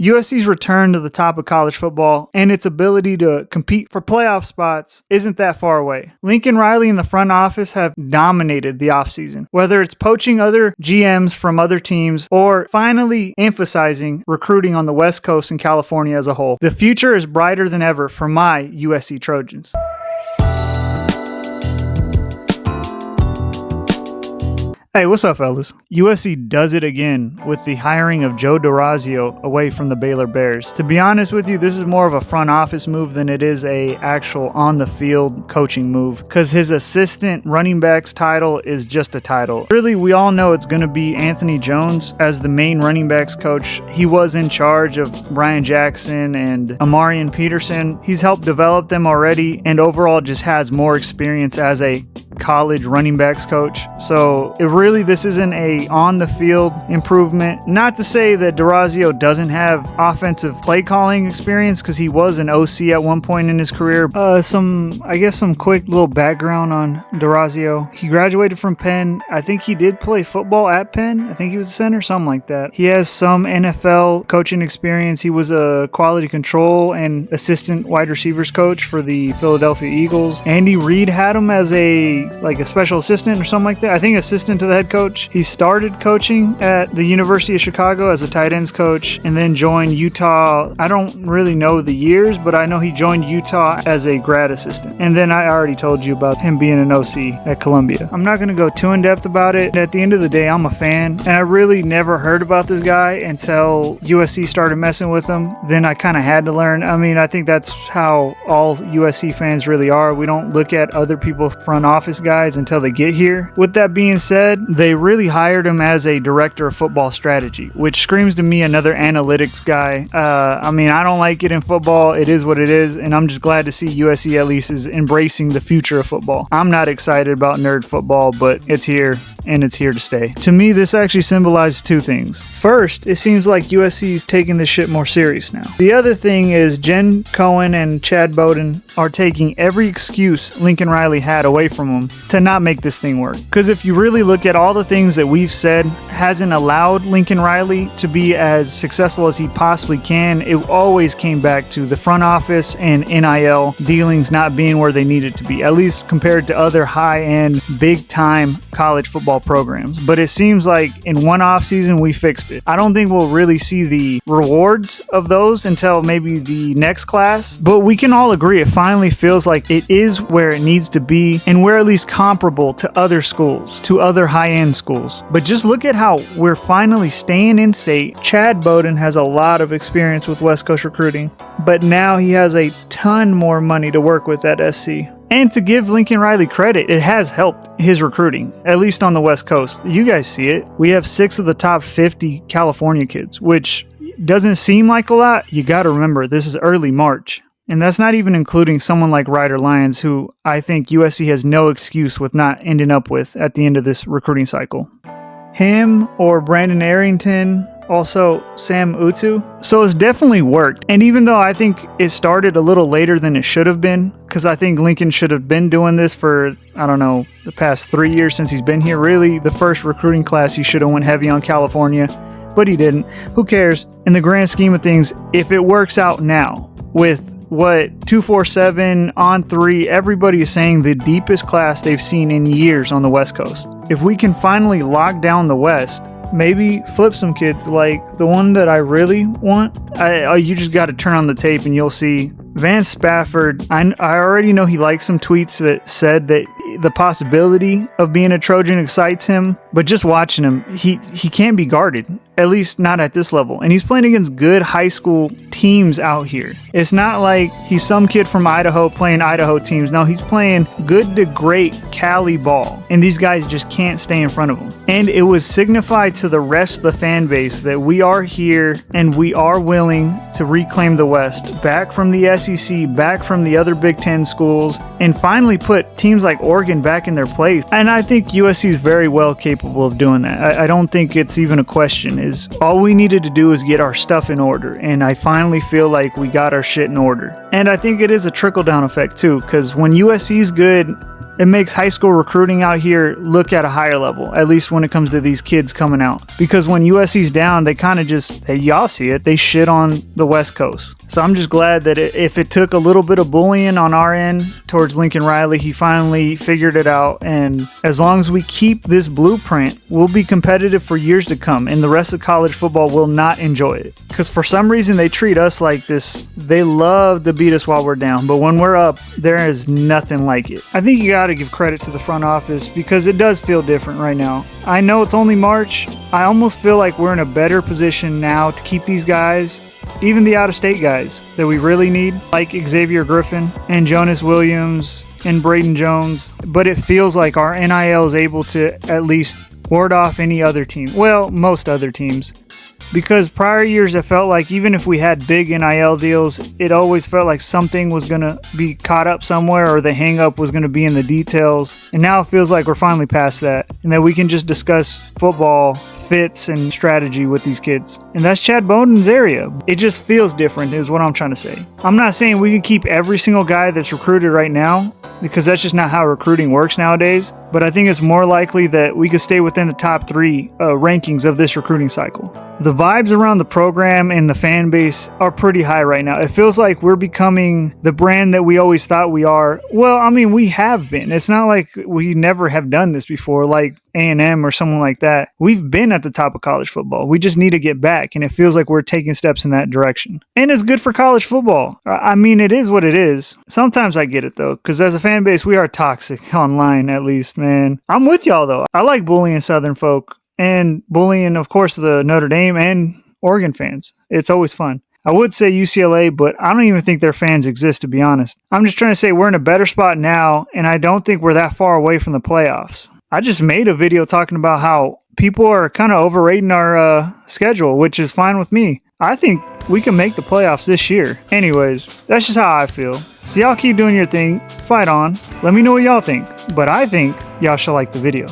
USC's return to the top of college football and its ability to compete for playoff spots isn't that far away. Lincoln Riley and the front office have dominated the offseason, whether it's poaching other GMs from other teams or finally emphasizing recruiting on the West Coast and California as a whole. The future is brighter than ever for my USC Trojans. Hey, what's up, fellas? USC does it again with the hiring of Joe DeRosario away from the Baylor Bears. To be honest with you, this is more of a front office move than it is a actual on-the-field coaching move, because his assistant running backs title is just a title. Really, we all know it's going to be Anthony Jones as the main running backs coach. He was in charge of Brian Jackson and Amarian Peterson. He's helped develop them already and overall just has more experience as a college running backs coach. So this isn't a on the field improvement. Not to say that DeRosario doesn't have offensive play calling experience, because he was an OC at one point in his career. Some quick little background on DeRosario. He graduated from Penn. I think he did play football at Penn. I think he was a center, something like that. He has some NFL coaching experience. He was a quality control and assistant wide receivers coach for the Philadelphia Eagles. Andy Reid had him as a special assistant or something like that. I think assistant to the head coach. He started coaching at the University of Chicago as a tight ends coach and then joined Utah. I don't really know the years, but I know he joined Utah as a grad assistant. And then I already told you about him being an OC at Columbia. I'm not going to go too in depth about it. At the end of the day, I'm a fan, and I really never heard about this guy until USC started messing with him. Then I kind of had to learn. I mean, I think that's how all USC fans really are. We don't look at other people's front office guys until they get here. With that being said, they really hired him as a director of football strategy, which screams to me another analytics guy. I don't like it in football. It is what it is, and I'm just glad to see USC at least is embracing the future of football. I'm not excited about nerd football, but it's here, and it's here to stay. To me, this actually symbolizes two things. First, it seems like USC is taking this shit more serious now. The other thing is Jen Cohen and Chad Bowden are taking every excuse Lincoln Riley had away from them to not make this thing work. Because if you really look at all the things that we've said hasn't allowed Lincoln Riley to be as successful as he possibly can, it always came back to the front office and NIL dealings not being where they needed to be, at least compared to other high-end, big-time college football programs. But it seems like in one offseason, we fixed it. I don't think we'll really see the rewards of those until maybe the next class, but we can all agree it finally feels like it is where it needs to be, and we're at least comparable to other schools, to other high-end schools. But just look at how we're finally staying in state. Chad Bowden has a lot of experience with West Coast recruiting, but now he has a ton more money to work with at SC. And to give Lincoln Riley credit, it has helped his recruiting, at least on the West Coast. You guys see it. We have 6 of the top 50 California kids, which doesn't seem like a lot. You got to remember, this is early March. And that's not even including someone like Ryder Lyons, who I think USC has no excuse with not ending up with at the end of this recruiting cycle. Him or Brandon Arrington, also Sam Utu. So it's definitely worked. And even though I think it started a little later than it should have been, because I think Lincoln should have been doing this for, the past 3 years since he's been here. Really, the first recruiting class, he should have went heavy on California, but he didn't. Who cares? In the grand scheme of things, if it works out now with 247 on 3, everybody is saying the deepest class they've seen in years on the West Coast. If we can finally lock down the West, maybe flip some kids like the one that I really want. You just got to turn on the tape and you'll see Vance Spafford. I already know he likes some tweets that said that the possibility of being a Trojan excites him, but just watching him, he can't be guarded, at least not at this level. And he's playing against good high school teams out here. It's not like he's some kid from Idaho playing Idaho teams. No, he's playing good to great Cali ball, and these guys just can't stay in front of him. And it was signified to the rest of the fan base that we are here and we are willing to reclaim the West, back from the SEC, back from the other Big Ten schools, and finally put teams like Oregon back in their place. And I think USC is very well capable of doing that. I don't think it's even a question. Is all we needed to do is get our stuff in order, and I finally feel like we got our shit in order. And I think it is a trickle-down effect too, because when USC is good, it makes high school recruiting out here look at a higher level, at least when it comes to these kids coming out. Because when USC's down, they kind of just, hey, y'all see it, they shit on the West Coast. So I'm just glad that if it took a little bit of bullying on our end towards Lincoln Riley, he finally figured it out. And as long as we keep this blueprint, we'll be competitive for years to come, and the rest of college football will not enjoy it. Because for some reason, they treat us like this. They love to beat us while we're down, but when we're up, there is nothing like it. I think you got to give credit to the front office because it does feel different right now. I know it's only March. I almost feel like we're in a better position now to keep these guys, even the out-of-state guys that we really need, like Xavier Griffin and Jonas Williams and Braden Jones. But it feels like our NIL is able to at least ward off any other team. Well, most other teams. Because prior years, it felt like even if we had big NIL deals, it always felt like something was going to be caught up somewhere or the hang up was going to be in the details. And now it feels like we're finally past that and that we can just discuss football fits and strategy with these kids. And that's Chad Bowden's area. It just feels different is what I'm trying to say. I'm not saying we can keep every single guy that's recruited right now, because that's just not how recruiting works nowadays. But I think it's more likely that we could stay within the top 3 rankings of this recruiting cycle. The vibes around the program and the fan base are pretty high right now. It feels like we're becoming the brand that we always thought we are. Well, I mean, we have been. It's not like we never have done this before, like A&M or someone like that. We've been at the top of college football. We just need to get back, and it feels like we're taking steps in that direction. And it's good for college football. I mean, it is what it is. Sometimes I get it, though, because as a fan base, we are toxic online, at least, man. I'm with y'all, though. I like bullying Southern folk and bullying, of course, the Notre Dame and Oregon fans. It's always fun. I would say UCLA, but I don't even think their fans exist, to be honest. I'm just trying to say we're in a better spot now, and I don't think we're that far away from the playoffs. I just made a video talking about how people are kind of overrating our schedule, which is fine with me. I think we can make the playoffs this year. Anyways, that's just how I feel. So y'all keep doing your thing. Fight on. Let me know what y'all think. But I think y'all should like the video.